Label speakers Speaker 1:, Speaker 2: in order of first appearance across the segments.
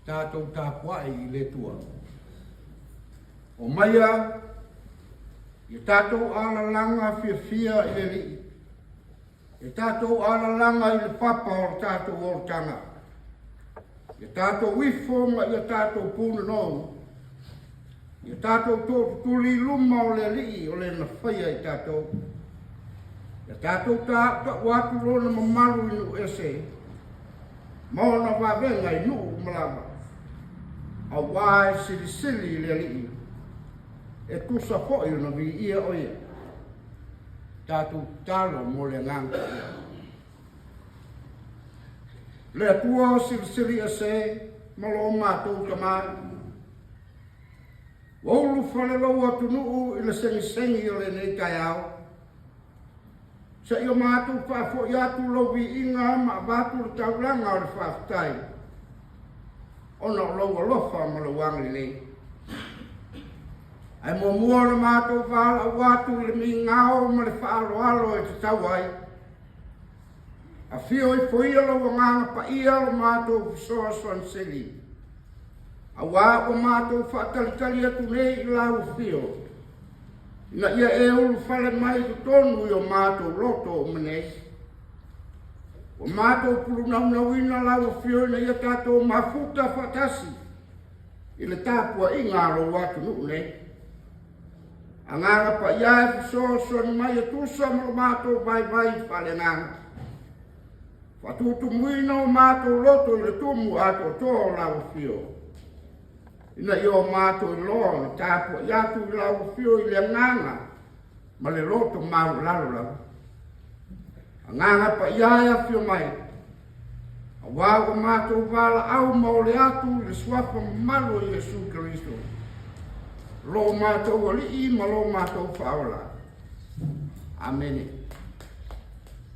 Speaker 1: Tātou tāpua I le tua. O maia, I tātou ala langa fia I le li. I tātou ala langa I le papa o tātou o tanga. I tātou wifonga I tātou puna nou. I tātou tōtu tuli luma o le li o le na whaia I tātou. I tātou tā watu rona mamaru I nu ese. Maona wawenga I nu malama. A wai sili le li e kusa fo'i na vi ia oia tatu talo mo le nganga le tua sili a se malo mātou tamai waulu whale lau atu nuu I le sengi o le nei kai au sa io mātou whafo atu lau vi inga ma vātu le tauranga o le whaftai ona lau alofa ma le wangi nei. Ai mo mua na mātou whala watu le mi ngao ma le whaaloalo e te tawai. A whio I poia lau nganga pa ia o mātou soa soan seli. A wā o mātou whaatalitali atu nei I lau whio. Ina ia e ulu whale mai tu tonu I o mātou loto o manei. O mātou pulu naunawina lau whio na ia tātou mafuta whatasi I le tāpua I ngāro watu nuu nei. A ngāra pa ia e fisoso ni mai e tusa mo mātou vai whale ngāra. Whatutu muina o mātou loto I le tumu ato tō lau whio. Ina I o mātou I loa na tāpua ia tu I lau whio I le ngāra ma le loto mau lalo lau. Nganga pa ia fio mai. A wago mātou wala au maole atu le swafa malo I Yesu Kristo. Lo mātou ali I ma lo mātou whaola. Amene.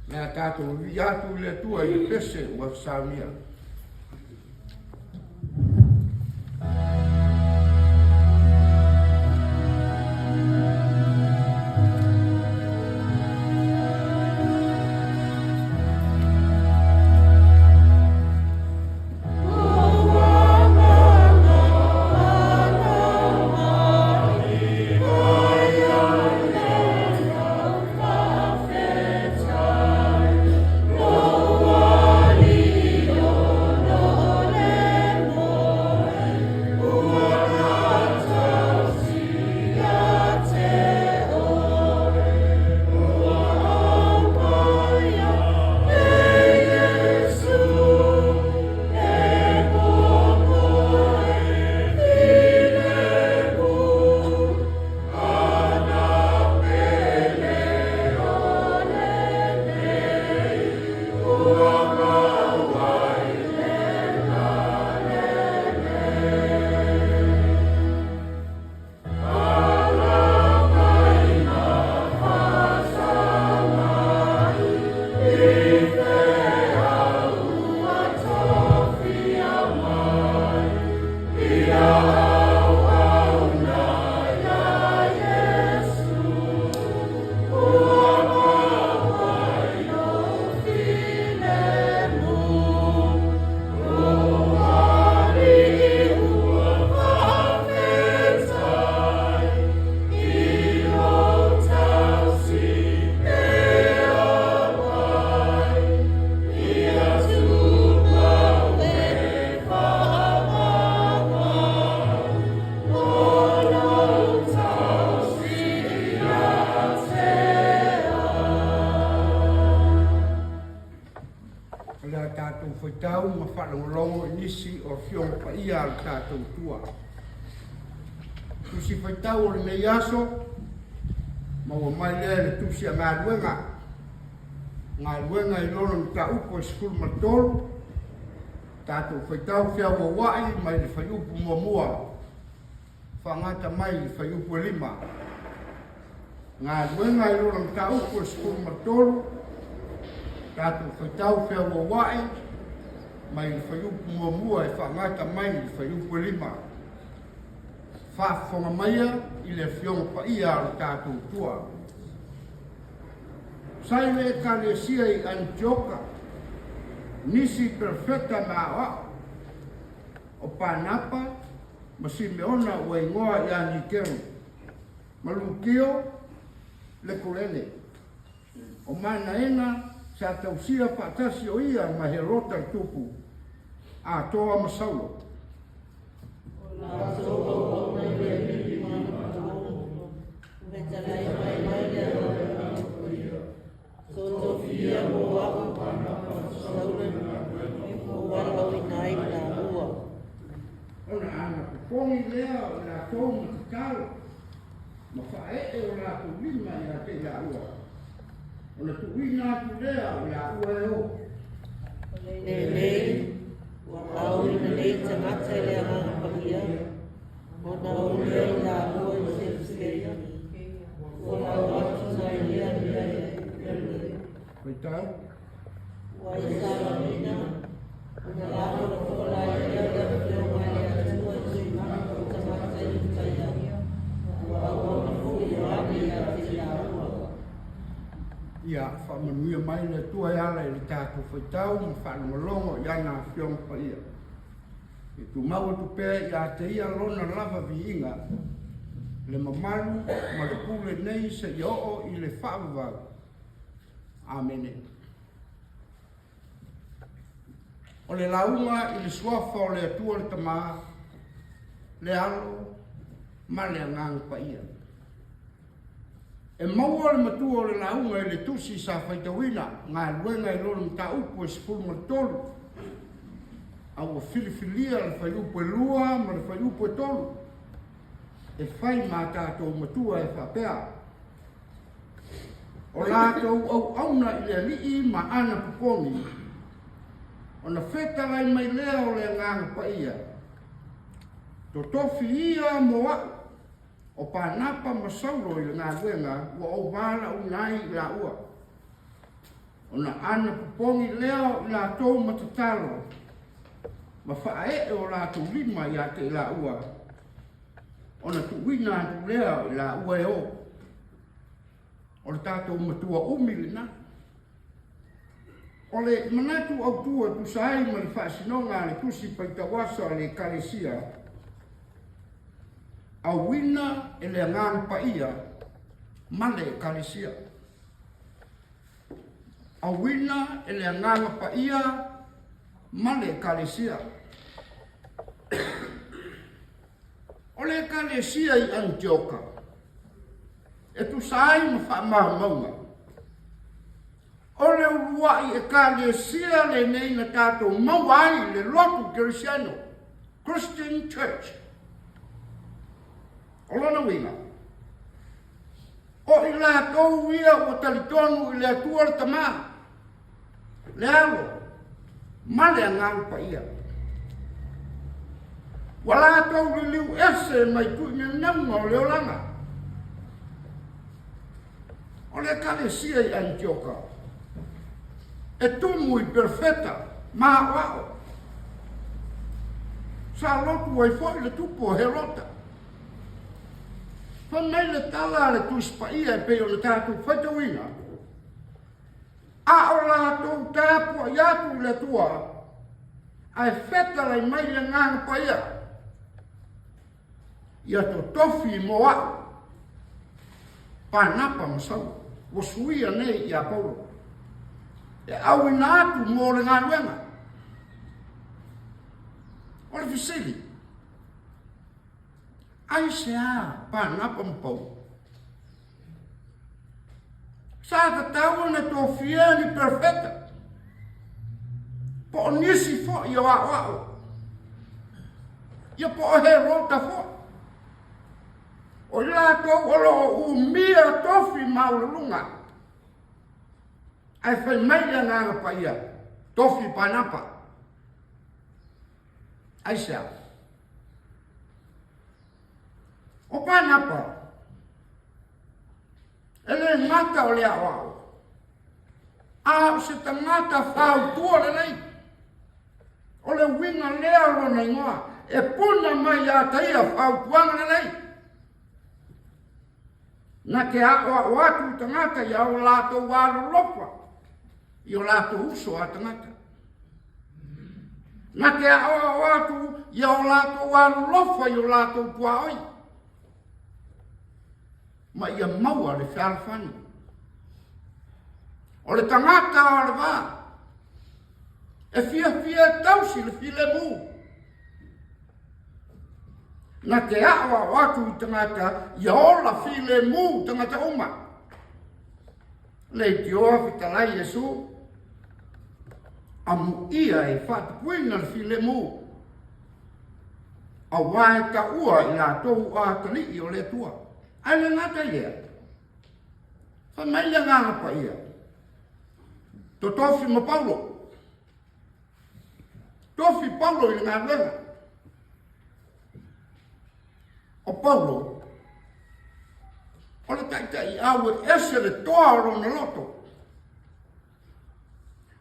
Speaker 1: Nea tātou vi atu le tua I pese ua samia. whaitau ma whalongolongo inisi o whiong pa ia al tātou tua. Tusi whaitau o le nei aso, ma wa mai lea le tusi a ngā ruenga. Ngā ruenga I lona ni ta upo e skulu matolu, Tātou whaitau whia wawai mai le whaiupu mua. Whangata mai le whaiupu lima. Ngā luenga I lorang tau ko skuru matoro. Tātou whaitau whia wawai mai le whaiupu mua e whangata mai le whaiupu lima. Whaafonga maia I le whionga paia alo tātou tua. Sai le kalesia I Antioka. Nisi perfecta ma'a o Panapa ma Simeona o ingoa I Anikero malukio le kulele o manaena sa tausia patasi o ia ma herota tupu a toa masaulo Ona ana kupongi lea o la tau matakalo ma whae o la tuwina I a te la ua. Ona tuwina atu lea o la ua e o.
Speaker 2: Lele, au ina nei tangata I le anga pakia. Ona o lea la ua I sepseia. Ona o atu na lea lea.
Speaker 1: Koitau?
Speaker 2: Wai sa mina. Ona la ua kola lea lea lea lea.
Speaker 1: Ia, whamanuia mai le tua e ala I le tātou whaitau ma whanmalongo I ana whiong pa ia. I tu maua tu pēr I a te ia lona lava vi inga. Le mamalu ma le pule nei se I oo I le whaavavau. Amene. O le launga I le suafa o le atua le tamaa, le alo, ma le angang pa ia. E maua le matua o le launga I le tusi sa whaitawina, ngā luenga I lolo mta upu e sipulu matolu. Au a filifilia le whaiupu e lua, ma le whaiupu e tolu. E whai mā tātou matua e whapea. O lātou au auna I le alii ma ana pupongi. O na whetalai mai lea o le nganga pa ia. To tofi ia mo au. O Panapa masauro I ngā luenga ua o wala unai I la ua. O na ana pupongi lea I la tau matatalo. Ma whae o la tau lima I a te la ua. O na tuwina atu lea I la ua e o. O le tātou matua umili na. O le manatu au tua tu sai ma le whaasinonga le tusi paitawasa le kalesia. Au wina e le ngāng pa ia ma le kalesia. Au wina e le ngāng pa ia ma le kalesia. O le kalesia I Antioka. E tu sai ma whaamaunga. O le uruai e kalesia le nei na tātou mawai le lotu Kirisiano. Christian Church. O lona winga. O I la kou ia o talitonu I le atua le tamā. Le alo. Ma le ngang pa ia. Wala kou li liu ese mai tuina naunga o leolanga. O le kalesia I Antioka. E tumu I perfeta. Ma wao. Sa lotu ai foi le tupo herota. Whanei le tala le tuspa ia e peo le tātou whaitawina. A o lātou tāpua I atu le tua. Ai wheta lai mai le ngāna pa ia. Ia to tofi mo au. Panapa masau. Wasuia nei I a Paulo. E au ina atu mo le ngā luenga. O le fisili. Ai se a Panapa mpau. Sa ta tau na tofia ni perfecta. Po nisi fo I o a. Ia po he rota fo. O la to olo umia tofi maulunga. Ai fai mai nganga pa ia. Tofi Panapa. ai sea. O panapa. Ele ngata o lea wao. A se tangata whau tua le nei. O le winga lea lo nei ngoa. E puna mai a taia whau tuanga le nei. Na ke a o atu tangata ia o lato walo lopa. I o lato uso a tangata. Na ke a o atu ia o lato walo lopa i o lato puaoi. Ma ia maua le whalawhani. O le tangata o le wā. E fia tausi le file mu. Na te awa watu i tangata, ia ola file mu tangata uma. Le te oa fitalai Jesu. Amu ia e whatupuina le file mu. A wae ta ua i la tohu a tali i o le tua. Ai le ngata ia. Whamai le nganga pa ia. To tofi ma Paulo. Tofi Paulo i ngā renga. O Paulo. O le taitai au e ese le toa o rona loto.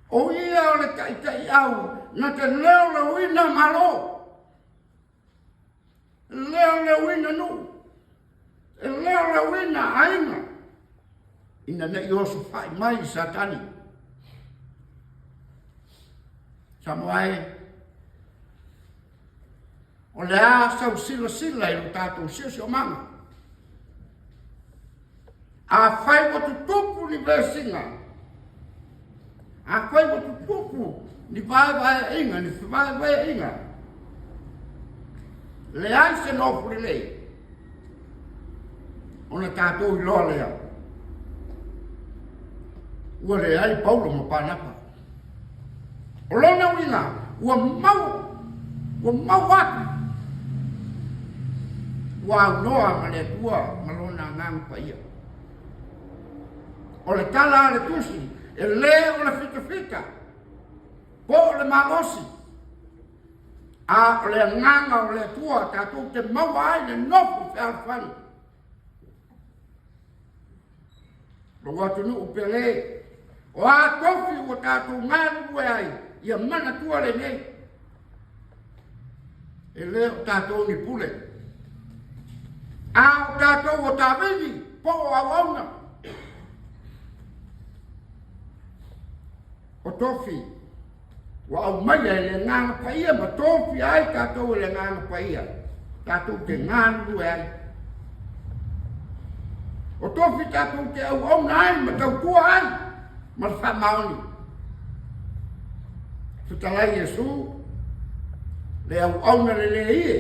Speaker 1: O ia o le taitai au na te leo le wina malo. Leo le wina nu. E leo le wina ainga. Ina ne iosu fai mai satani. Samoai. O le a sau sila i lo tātou si o manga. A fai watu tupu ni versinga. A fai watu tupu ni vai inga, ni vai inga. Le ai se no puri lei. Ona tātou i loa lea. Ua le ai Paulo ma pānapa. O lona wina, ua mau atu. Ua noa ma le tua ma lona ngang pa ia. O le tala le tusi, e le o le fita. Po o le malosi. A o le nganga o le tua, tātou te maua ai le nofu whaalwhani. Lo watu nu upele. O a tofi o tātou ngāru ue ai, ia mana tua le nei. E le o tātou ni pule. A o tātou o tāwini, po o awauna. O tofi, wa au mai e le nganga paia, ma tofi ai tātou e le nganga paia. Tātou te ngāru ue ai. O tofi tātou te au ai, ma tau tua ai. Ma le whamaoni. Fitalai Jesu, le au na le ie.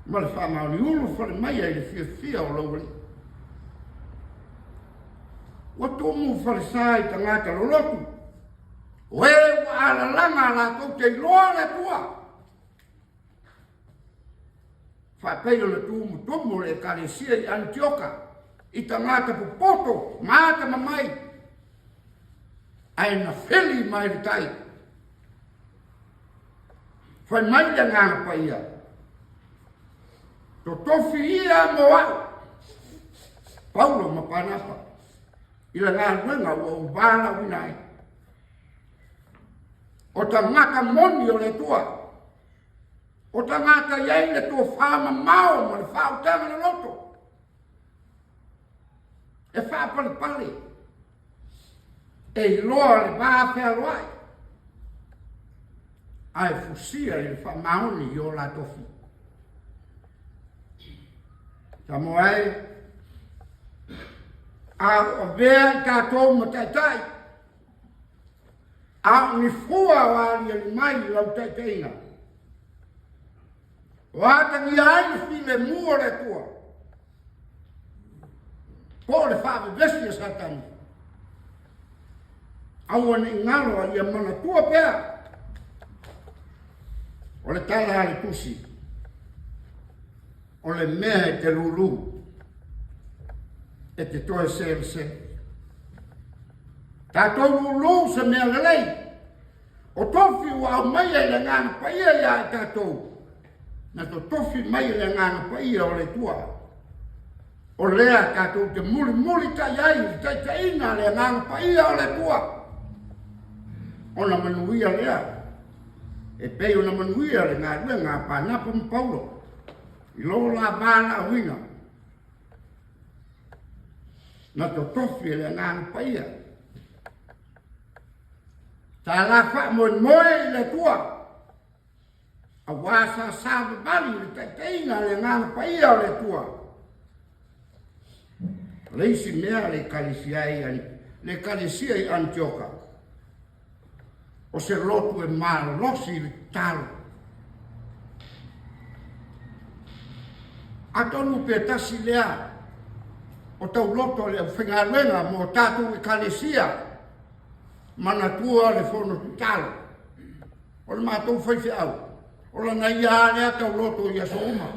Speaker 1: Ma le whamaoni ulu whare mai ai le fia o lauri. Wa tomu whare sai tangata lolotu. O e wa ala langa la kou te loa le tua. Whapeio le tumu tomu le kalesia i Antioka. I tangata pupoto, maata mamai. Ai na feli mai tai. Fai mai le nganga pa ia. To tofi ia mo au. Paulo ma panapa. Ila ngā ruenga ua ubala winai. O ta ngaka moni o le tua. O ta ngaka iei le tua whama mao ma le whao tanga na loto. E wha pali. E loa le vā pēr wai. Ai fusia i le wha maoni i o la tofi. Ta moai. A o vea i tātou ma taitai. A ni fua o ali ali mai i lau taitaina. O atangi ai file mua le tua. Po le whawe vestia satani. Aua ni ngalo a ia mana tua pēr. O le tala ale tusi. O le mea e te lulu. E te toe se. Tātou lulu se mea lelei. O tofi wa mai le ngana pa ia ya tatou. Na to tofi mai le ngana pa ia o le tua. O lea tatou te muli ta iai, ta ina le ngana pa ia o le tua. Ona manuia lea. E pei ona manuia le ngā pānapa mpaulo. I lo la bāna huina. Na to tofi le ngana pa ia. Ta la fa moe le tua. A wasa sa bali le taina le ngana pa ia o le tua. Leisi mea le kalisia i Antioka. O se lotu e malosi le talo. A tonu pe tasi lea. O tau loto le whengalenga mo tatu i kalisia. Mana tua le fono talo. O le mātou whaiwhi au. O la nai a lea tau loto i aso uma.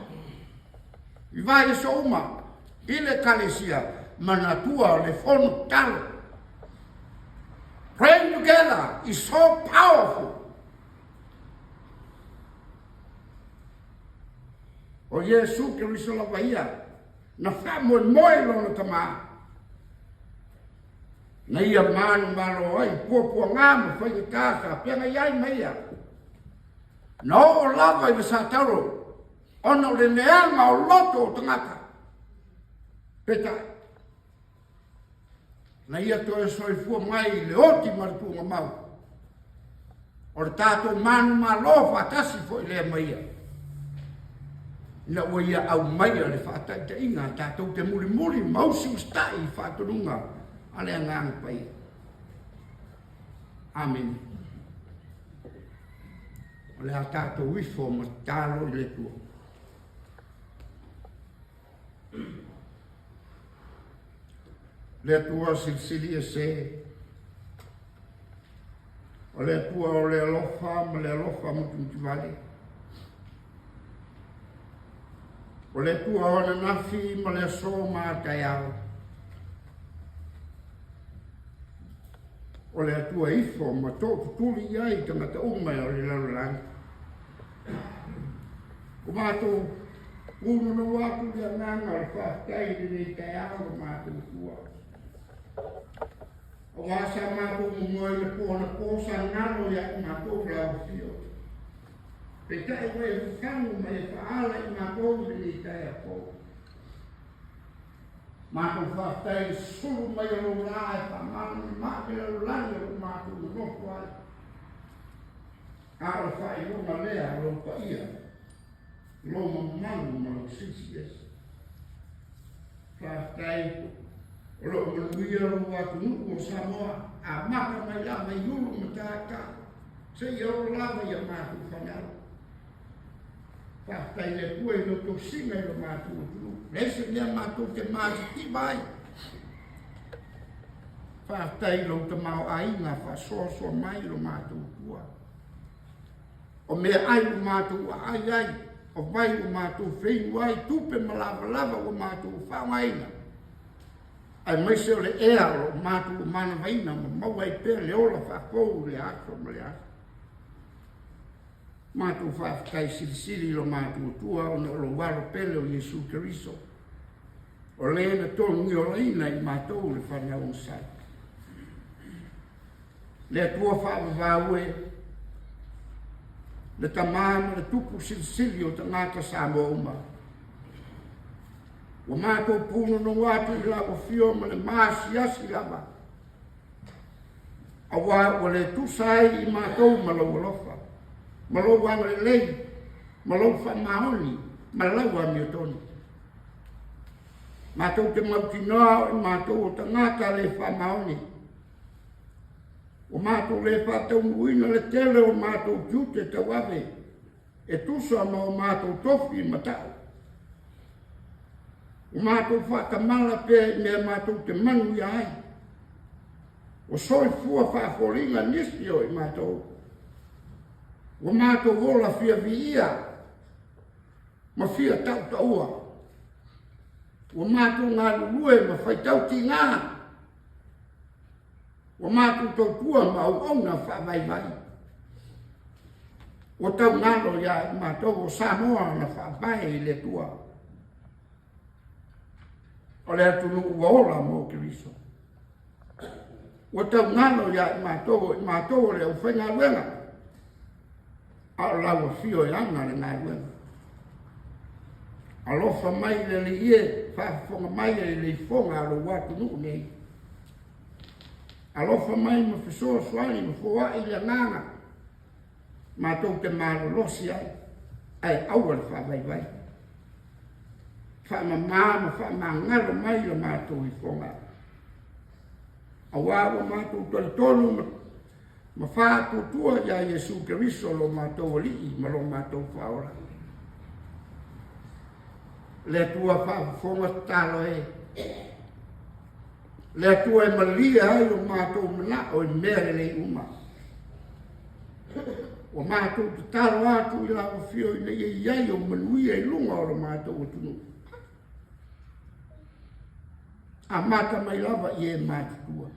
Speaker 1: I vai aso uma. I le kalisia. Mana tua le fono talo. Praying together is so powerful. O Yesu ke riso la vaia. Na wha moe lona tama. Na ia manu malo ai. Pua ngāmu whai tāka. Pianga iai meia. Na o lava i sa taro. Ona le neanga o loto o tangata. Peta. Na ia to e soifua mai le oti maripunga mau. O le tātou manu malo whatasi fo i lea maia. Na ua ia au maia le whataita inga tātou te muri mausi ustai whaturunga a lea ngānga pai. Amen. O lea tātou wifo ma tālo i le tua. Le tua silsili e se. O le tua o le alofa ma le alofa mutu vale. O le tua o le nafi ma le so ma tai au. O le tua ifo ma tō tuli iai tangata umai o le larulang. O mātou unu no wāku ia nanga o whaakai ni tai au o mātou tua. O wasa mātou mungoi le pōna pōsa ngaro ia i mātou lau fio. Pe tai wai whakangu mai e whaala i mātou ni tai a pō. Mātou whaakai suru mai o lo rai whamanu i mātou lau lani o mātou no noko ai. Aro whai runga lea lo pa ia. Lo mamanu ma lo sisi esa. Whaakai o lo manuia lo watu nuku o Samoa, a maka mai la mai yulu ma tāka, se i oro lava i a mātu whanau. Whaftai le kua i lo to singa i lo mātu o tulu. Lese mea mātu te mātu ti mai. Whaftai lo te mau ainga whasoso mai lo mātu o tua. O mea ai lo mātu o ai, o vai o mātu whengu ai, tupe ma lava o mātu o whaungaina. Ai mai se o le ea o mātu o mana vaina ma mawai pēr le ola whakou le ako ma le ako. Mātu whaakai sirisiri lo mātu o tua o na lo waro pele o Yesu Keriso. O le ena tolu ngi o leina i mātou le whanau o sai. Le atua whaavavaue le tamāma le tupu sirisiri o ta ngāta Samoa. O mātou puno no watu i la o fio ma le māsi asi lava. A wā o le tusai i mātou ma lau alofa. Ma lau wanga le lei, ma lau wha mahoni, ma lau a miotoni. Mātou te mautinoa i mātou o ta ngāta le wha mahoni. O mātou le wha tau muina le tele o mātou kiute te wawe. E tusa ma o mātou tofi ma tau. O mātou whakamala pē mea mātou te manu i ai. O soi fua whaaforinga nisio i mātou. O mātou wola fia vi ia. Ma fia tau taua. O mātou ngā lulue ma whaitau ti ngā. O mātou tau tua ma au au na whaavai vai. o tau ngalo ia mātou o Samoa na whaapai le tua. O le atu nuu waola mō Keriso. O tau ngalo ia mātou le uwhenga luenga. A o lawa fio e anga le ngai luenga. Alofa mai le li ie, whaafonga mai le fonga alo watu nuu nei. Alofa mai ma fisoa swani ma fua i le nganga. Mātou te mālo losi ai aua le whaavai vai. Whaamamama, whaamangalo mai le mātou i fonga. Awawa mātou tonu ma whaakutua ia Yesu Keriso lo mātou alii ma lo mātou whaora. Le tua whaafonga talo e. Le tua e malia ai lo mātou mana o i mere le uma. O mātou te taro atu i lawa fio i nei e iai o manuia i lunga o lo mātou o tunu. A mata mai lava i e mātutua.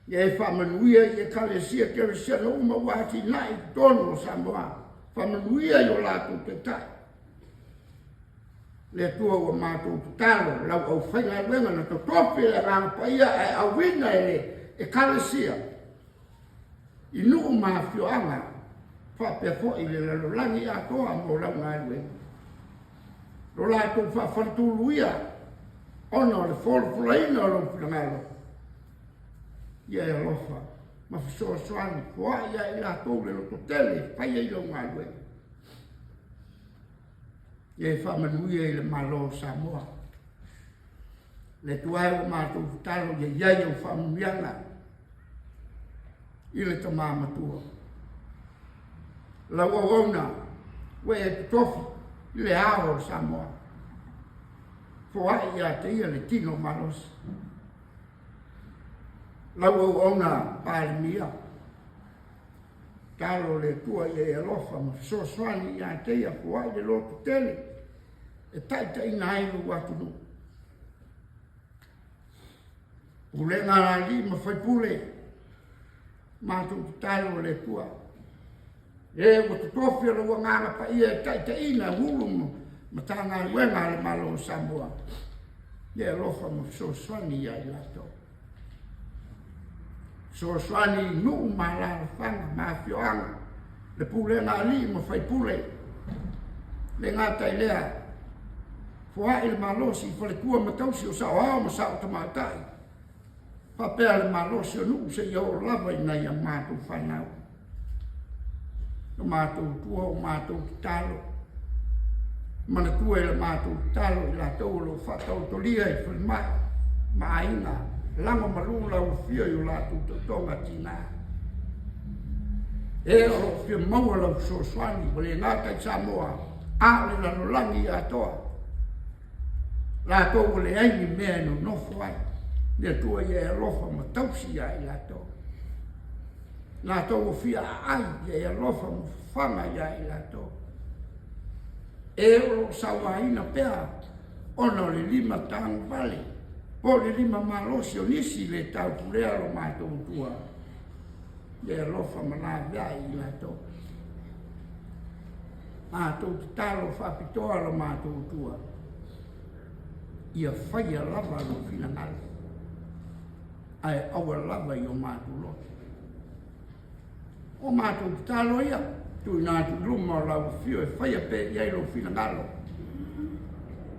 Speaker 1: I e whamanuia i e kalesia keresia no uma wāti nai tono o Samoa. Whamanuia i o lātou te tai. Le tua o mātou te taro, lau au whainga wenga na to topi le ranga paia e au wina e kalesia. I nuu mafio anga, whapea fo i le lalolangi a toa mo lau ngā lue. Lo lātou whawhartulu ia, ono le wholofulaina o lompina ngalo. Ia e alofa, mawhisoa soani, hoa ia i lātou le loto tele, paia i lau ngā lue. Ia e whamanuia i le malo Samoa. Le tuai o mātou talo ia iai au whamumianga. I le tamamatua. La wawana, we e tofi, i le ao Samoa. Fua ia te ia le tino maros. La wawana, pāle mia. Talo le tua i e alofa, ma fisoswani ia te ia fua i le loto tele. E taita ina hailu watu nu. Ule ngā li ma whaipule. Mātou te talo le tua. E o te tofi ala ua ngāna pa ia e taita ina hulu ma tā ngā ruenga le malo o Samoa. E lofa ma fisoswani ia i lato. Fisoswani nuu ma lara whanga ma fioanga. Le pule ngā li ma whaipule. Le ngā tai lea. Fua i le malosi i whale kua matausi o sao hao ma sao tamātai. Papea le malosi o nuu se iau lava i nei a mātou whanau. O mātou tua o mātou talo. Mana tua i le mātou talo i la tau lo whatau tolia i whale mai. Maaina, lama marula o fia i o lātou tonga tina. E o fia maua lau soswani, wale ngātai Samoa, a le lanolangi a toa. Lātou le aini mea no nofo ai. Le tua ia e alofa ma tausi ai lātou. Lātou o fia ai ia e alofa ma whanga ai lātou. E o sawaina pea, ono le lima tangu vale. Po le lima malosi o nisi le tau purea lo mātou tua. Ia e alofa ma nā ai lātou. Mātou te talo whapitoa lo mātou tua. Ia whaia lava lo fina ngale. Ai awa lava i o mātou lo. O mātou talo ia, tui nātu luma o lau fio e whaia pe iai lo fina ngalo.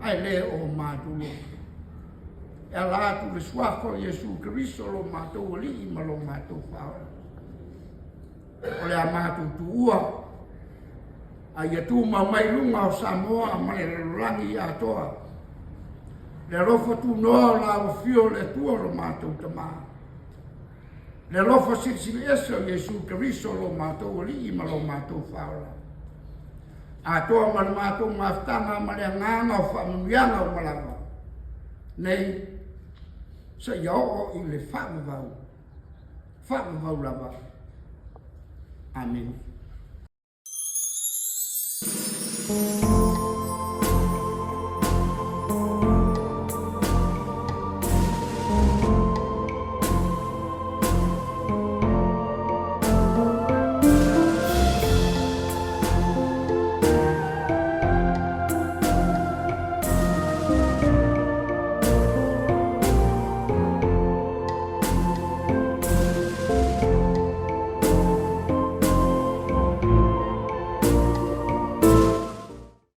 Speaker 1: Ai le o mātou lo. E alātu le suafo Yesu Keriso lo mātou o li ima lo mātou whaora. O le a mātou tu ua. Ai atu mai lunga o Samoa ma le rangi a toa. Le rofa tu noa la o fio le tua lo mātou tamā. Le rofa siksi esa Yesu Keriso lo mātou li ima lo mātou whaora. A toa ma le mātou maftanga ma le nganga o whamumianga o malawa. Nei, sa iao i le whamuvau. Whamuvau lava. Amen.